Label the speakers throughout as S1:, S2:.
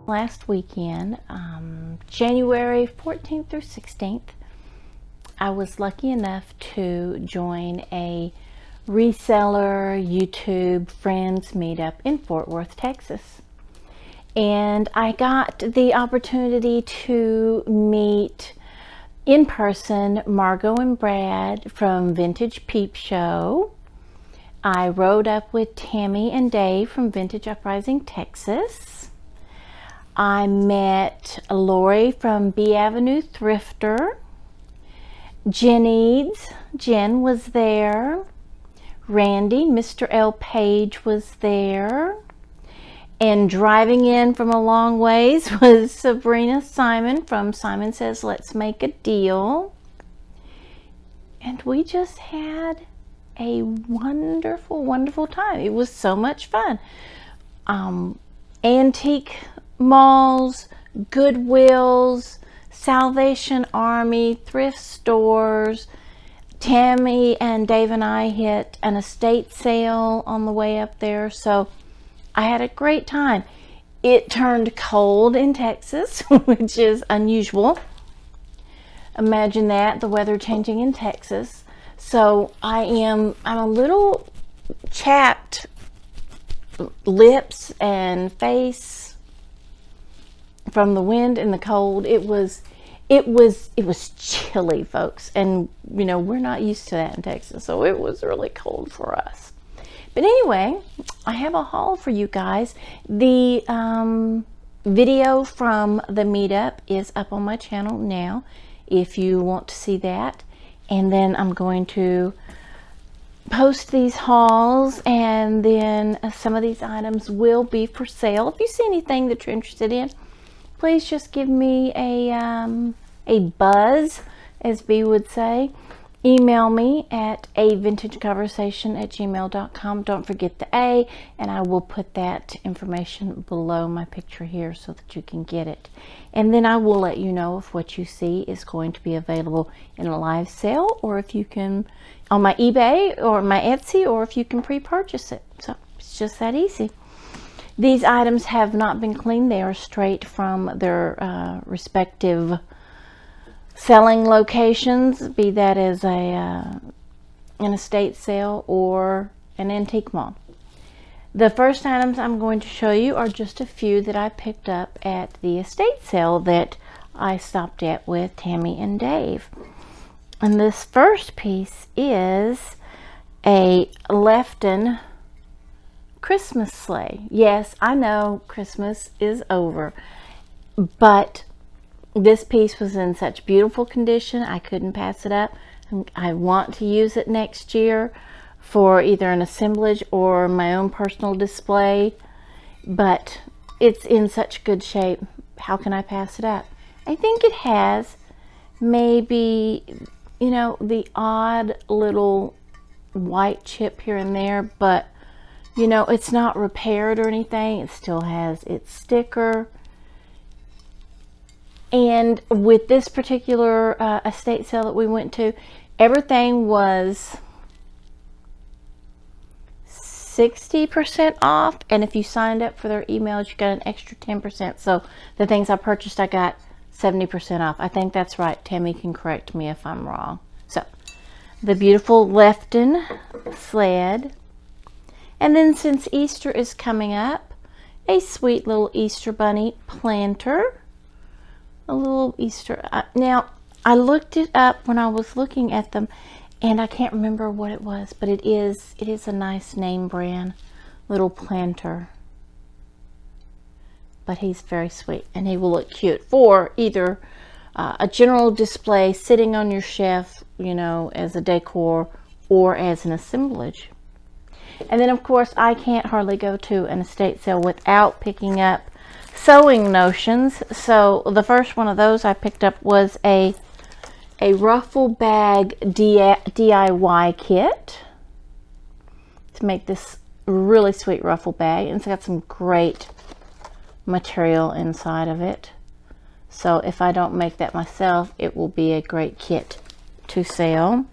S1: last weekend, January 14th through 16th, I was lucky enough to join a reseller YouTube friends meetup in Fort Worth, Texas. And I got the opportunity to meet in person Margot and Brad from Vintage Peep Show. I rode up with Tammy and Dave from Vintage Uprising, Texas. I met Lori from B Avenue Thrifter. Jen was there. Randy, Mr. L. Page was there. And driving in from a long ways was Sabrina Simon from Simon Says Let's Make a Deal. And we just had a wonderful, wonderful time. It was so much fun. Antique malls, Goodwills, Salvation Army, thrift stores. Tammy and Dave and I hit an estate sale on the way up there, so I had a great time. It turned cold in Texas, which is unusual. Imagine that, the weather changing in Texas. So I'm a little chapped, lips and face from the wind and the cold. It was chilly, folks, and you know, we're not used to that in Texas, so it was really cold for us. But anyway, I have a haul for you guys. The video from the meetup is up on my channel now if you want to see that. And then I'm going to post these hauls, and then some of these items will be for sale. If you see anything that you're interested in, please just give me a buzz, as B would say. Email me at avintageconversation@gmail.com. Don't forget the A, and I will put that information below my picture here so that you can get it. And then I will let you know if what you see is going to be available in a live sale, or if you can on my eBay or my Etsy, or if you can pre-purchase it. So it's just that easy. These items have not been cleaned. They are straight from their respective selling locations, be that as an estate sale or an antique mall. The first items I'm going to show you are just a few that I picked up at the estate sale that I stopped at with Tammy and Dave. And this first piece is a Lefton Christmas sleigh. Yes, I know Christmas is over, but this piece was in such beautiful condition, I couldn't pass it up. I want to use it next year for either an assemblage or my own personal display, but it's in such good shape. How can I pass it up? I think it has maybe, you know, the odd little white chip here and there, but you know, it's not repaired or anything. It still has its sticker. And with this particular estate sale that we went to, everything was 60% off, and if you signed up for their emails, you got an extra 10%. So the things I purchased, I got 70% off. I think that's right. Tammy can correct me if I'm wrong. So the beautiful Lefton sled. And then since Easter is coming up, a sweet little Easter bunny planter. A little Easter. Now, I looked it up when I was looking at them, and I can't remember what it was, but it is a nice name brand little planter. But he's very sweet, and he will look cute for either a general display sitting on your shelf, you know, as a decor, or as an assemblage. And then, of course, I can't hardly go to an estate sale without picking up sewing notions. So the first one of those I picked up was a ruffle bag DIY kit to make this really sweet ruffle bag, and it's got some great material inside of it. So if I don't make that myself, it will be a great kit to sell.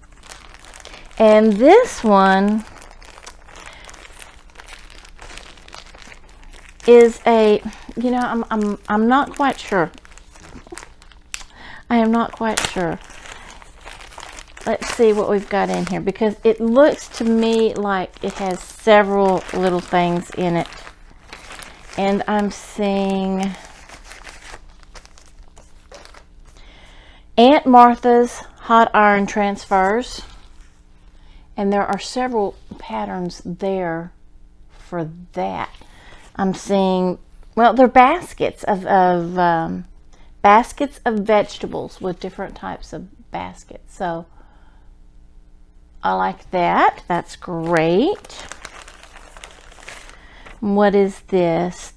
S1: And this one is a, you know, I'm not quite sure. I am not quite sure. Let's see what we've got in here, because it looks to me like it has several little things in it. And I'm seeing Aunt Martha's hot iron transfers. And there are several patterns there for that. I'm seeing, well, they're baskets of vegetables with different types of baskets. So I like that. That's great. What is this?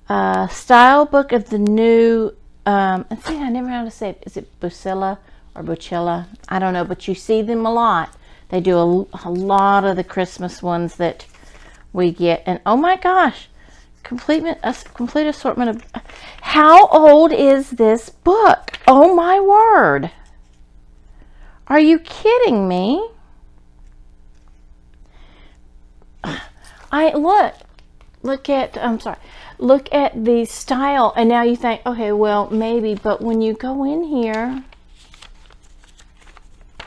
S1: Style book of the new, let's see, I never know how to say it. Is it Bucilla or Bucilla? I don't know, but you see them a lot. They do a lot of the Christmas ones that we get. And oh my gosh, complete assortment of... How old is this book? Oh my word. Are you kidding me? Look at the style, and now you think, okay, well, maybe, but when you go in here,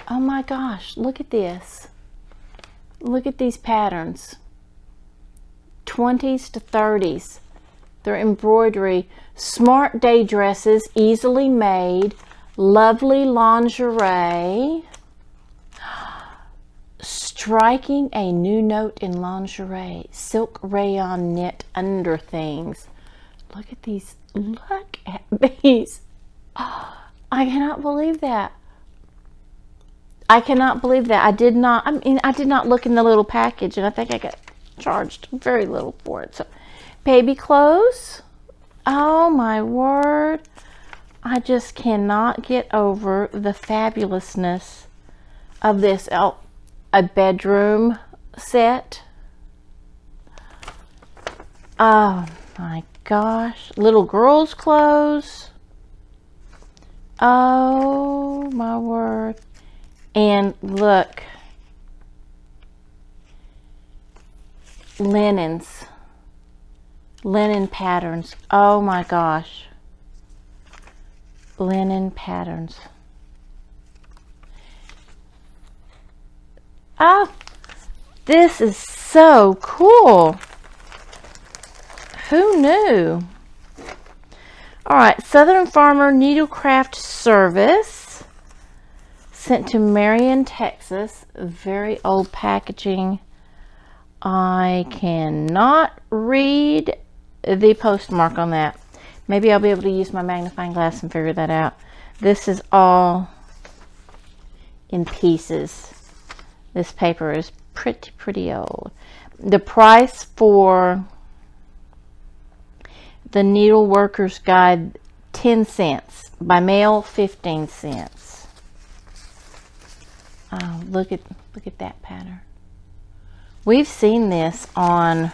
S1: oh my gosh, look at this. Look at these patterns. 20s to 30s. They're embroidery. Smart day dresses, easily made. Lovely lingerie. Striking a new note in lingerie. Silk rayon knit under things. Look at these. Look at these. Oh, I cannot believe that. I cannot believe that. I did not look in the little package, and I think I got charged very little for it. So, baby clothes. Oh my word. I just cannot get over the fabulousness of this. Oh, a bedroom set. Oh my gosh. Little girls' clothes. Oh my word. And look, linens, linen patterns. Oh my gosh, linen patterns. Oh, this is so cool. Who knew? All right, Southern Farmer Needlecraft Service. Sent to Marion, Texas. Very old packaging. I cannot read the postmark on that. Maybe I'll be able to use my magnifying glass and figure that out. This is all in pieces. This paper is pretty old. The price for the Needle Worker's Guide, 10 cents. By mail, 15 cents. Oh, look at that pattern. We've seen this on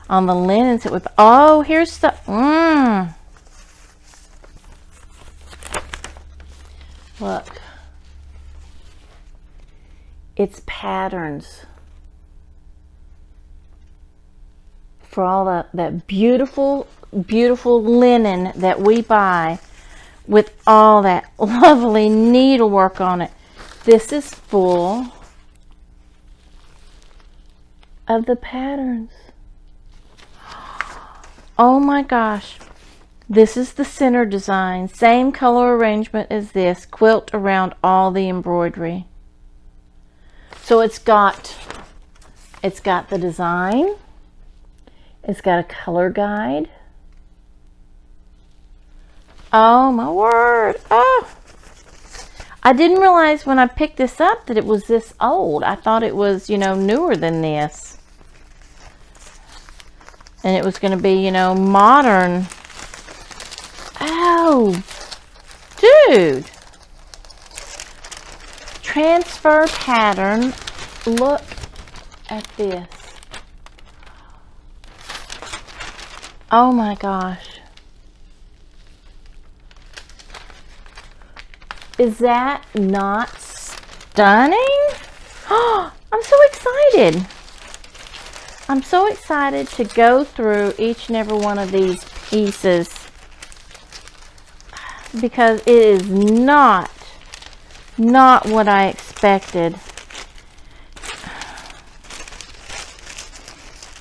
S1: the linens that we... Oh, here's the... Look. It's patterns for all that beautiful linen that we buy with all that lovely needlework on it. This is full of the patterns. Oh my gosh. This is the center design. Same color arrangement as this. Quilt around all the embroidery. So it's got the design. It's got a color guide. Oh my word. Oh. I didn't realize when I picked this up that it was this old. I thought it was, newer than this. And it was going to be, modern. Oh, dude. Transfer pattern. Look at this. Oh my gosh. Is that not stunning? Oh, I'm so excited. I'm so excited to go through each and every one of these pieces because it is not what I expected.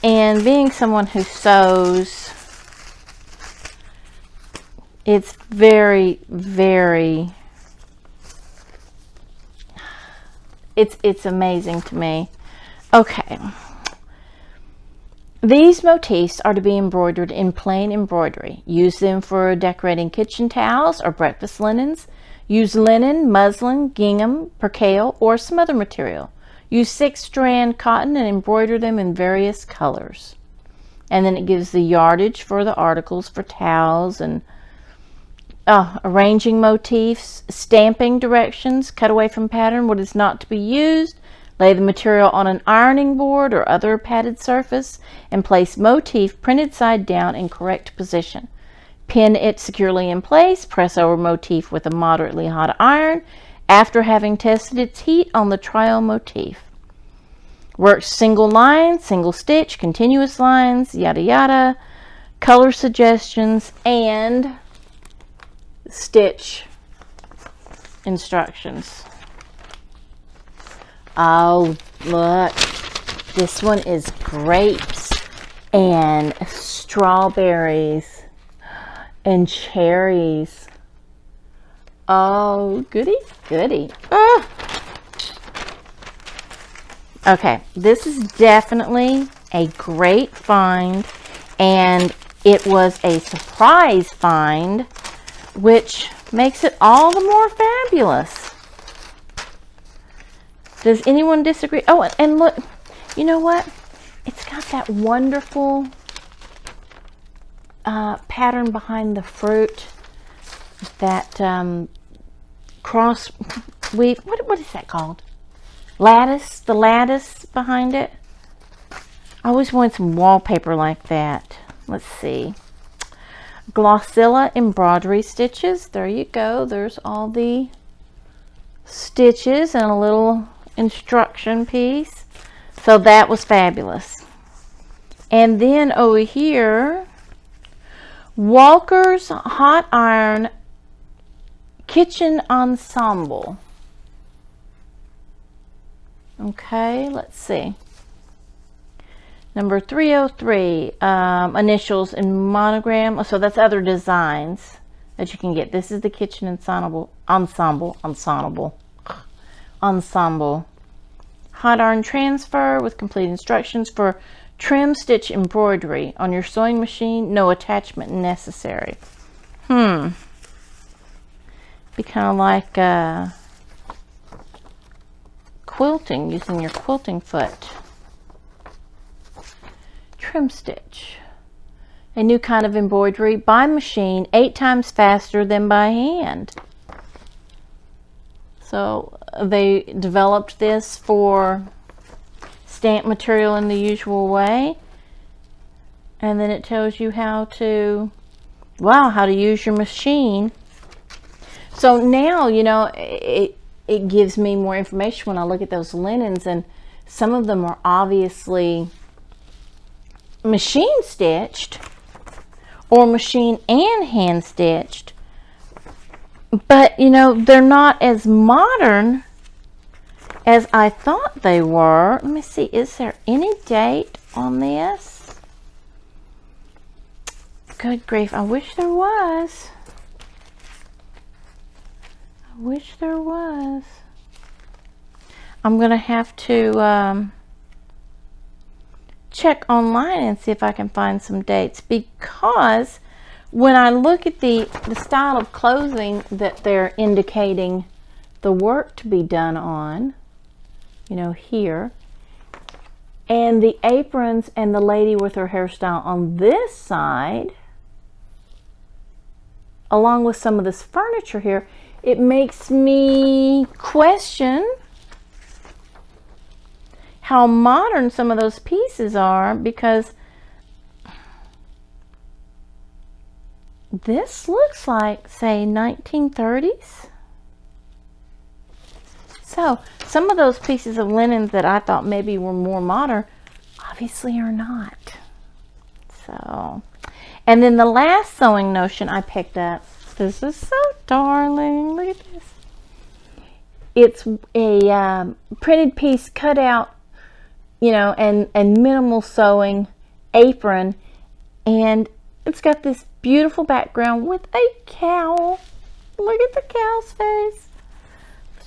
S1: And being someone who sews, it's very, very, it's amazing to me. Okay. These motifs are to be embroidered in plain embroidery. Use them for decorating kitchen towels or breakfast linens. Use linen, muslin, gingham, percale, or some other material. Use 6-strand cotton and embroider them in various colors. And then it gives the yardage for the articles for towels and arranging motifs, stamping directions, cut away from pattern what is not to be used. Lay the material on an ironing board or other padded surface and place motif printed side down in correct position. Pin it securely in place. Press over motif with a moderately hot iron after having tested its heat on the trial motif. Work single line, single stitch, continuous lines, yada yada, color suggestions, and stitch instructions. Oh, look, this one is grapes and strawberries and cherries. Oh, goody, goody. Ah. Okay, this is definitely a great find, and it was a surprise find, which makes it all the more fabulous. Does anyone disagree? Oh, and look, you know what? It's got that wonderful pattern behind the fruit. That cross weave. What is that called? Lattice. The lattice behind it. I always wanted some wallpaper like that. Let's see. Glossilla embroidery stitches. There you go. There's all the stitches and a little instruction piece. So that was fabulous. And then over here, Walker's Hot Iron Kitchen Ensemble. Okay, let's see. Number 303, initials and monogram. So that's other designs that you can get. This is the kitchen ensemble. Hot iron transfer with complete instructions for trim stitch embroidery on your sewing machine. No attachment necessary. Be kind of like quilting, using your quilting foot. Trim stitch. A new kind of embroidery by machine 8 times faster than by hand. So they developed this for stamp material in the usual way, and then it tells you how to use your machine. So now, you know, it gives me more information when I look at those linens, and some of them are obviously machine stitched or machine and hand stitched, but you know, they're not as modern as I thought they were. Let me see, is there any date on this? Good grief, I wish there was. I wish there was. I'm gonna have to check online and see if I can find some dates, because when I look at the style of clothing that they're indicating the work to be done on, you know, here, and the aprons and the lady with her hairstyle on this side, along with some of this furniture here, it makes me question how modern some of those pieces are, because this looks like, say, 1930s. So some of those pieces of linen that I thought maybe were more modern, obviously are not. So, and then the last sewing notion I picked up, this is so darling, look at this. It's a printed piece cut out, you know, and minimal sewing apron, and it's got this beautiful background with a cow. Look at the cow's face.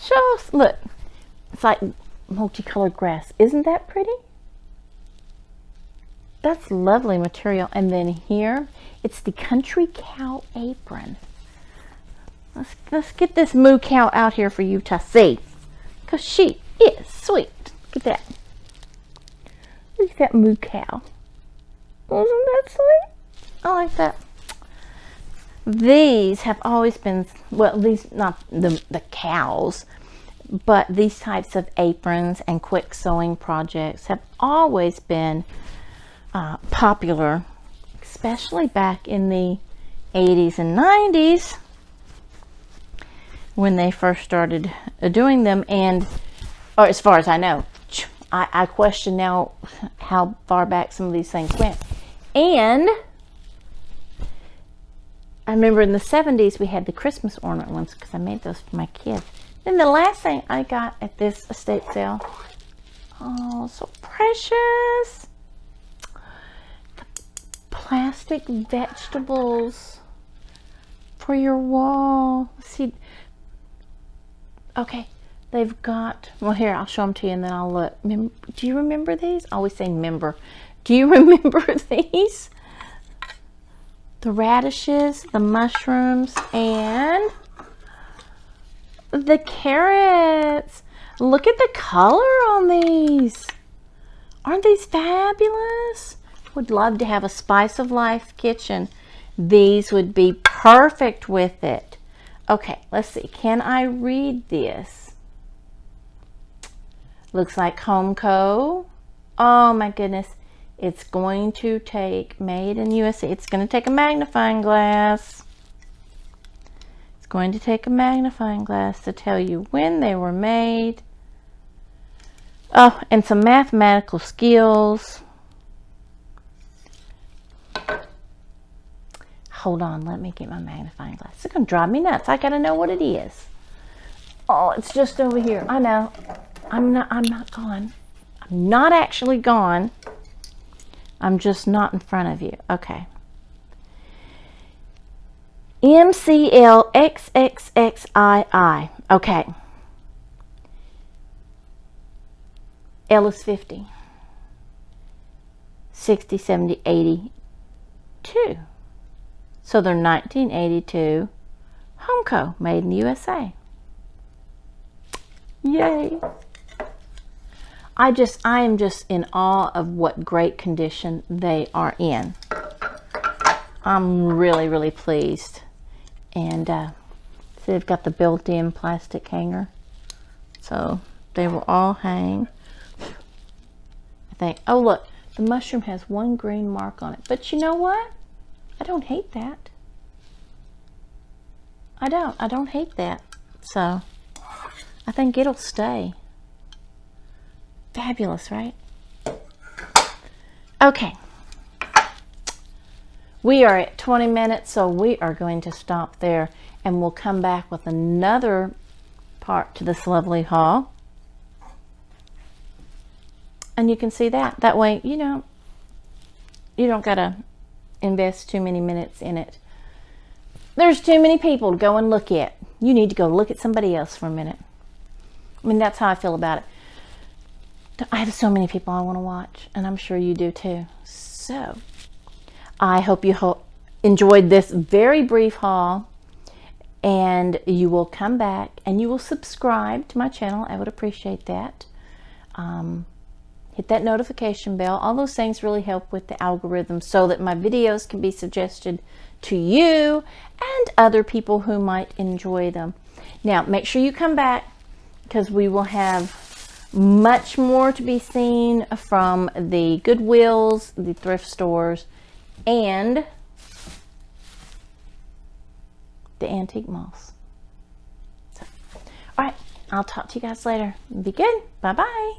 S1: Show us, look, it's like multicolored grass. Isn't that pretty? That's lovely material. And then here, it's the country cow apron. Let's get this moo cow out here for you to see, because she is sweet. Look at that. Look at that moo cow. Isn't that sweet? I like that. These have always been, well, these, not the cows, but these types of aprons and quick sewing projects have always been popular, especially back in the 80s and 90s when they first started doing them. And, or as far as I know, I question now how far back some of these things went. And I remember in the 70s we had the Christmas ornament ones because I made those for my kids. Then the last thing I got at this estate sale, oh, so precious, the plastic vegetables for your wall. See, okay, they've got, well, here, I'll show them to you and then I'll look. Do you remember these? I always say member. Do you remember these? The radishes, the mushrooms, and the carrots. Look at the color on these. Aren't these fabulous? Would love to have a Spice of Life kitchen. These would be perfect with it. Okay, let's see. Can I read this? Looks like Home Co. Oh my goodness. It's going to take, made in USA. It's going to take a magnifying glass. It's going to take a magnifying glass to tell you when they were made. Oh, and some mathematical skills. Hold on, let me get my magnifying glass. It's going to drive me nuts. I got to know what it is. Oh, it's just over here. I know. I'm not gone. I'm not actually gone. I'm just not in front of you. Okay. MCLXXXII. Okay. L is 50. 60, 70, 82. So they're 1982 Home Co. Made in the USA. Yay. I am just in awe of what great condition they are in. I'm really, really pleased. And see, they've got the built-in plastic hanger. So they will all hang. I think, oh look, the mushroom has one green mark on it. But you know what? I don't hate that. I don't hate that. So I think it'll stay. Fabulous, right? Okay. We are at 20 minutes, so we are going to stop there, and we'll come back with another part to this lovely haul. And you can see that. That way, you know, you don't got to invest too many minutes in it. There's too many people to go and look at. You need to go look at somebody else for a minute. I mean, that's how I feel about it. I have so many people I want to watch, and I'm sure you do too. So I hope you enjoyed this very brief haul, and you will come back and you will subscribe to my channel. I would appreciate that. Hit that notification bell. All those things really help with the algorithm so that my videos can be suggested to you and other people who might enjoy them. Now, make sure you come back, because we will have much more to be seen from the Goodwills, the thrift stores, and the antique malls. So, all right, I'll talk to you guys later. Be good. Bye-bye.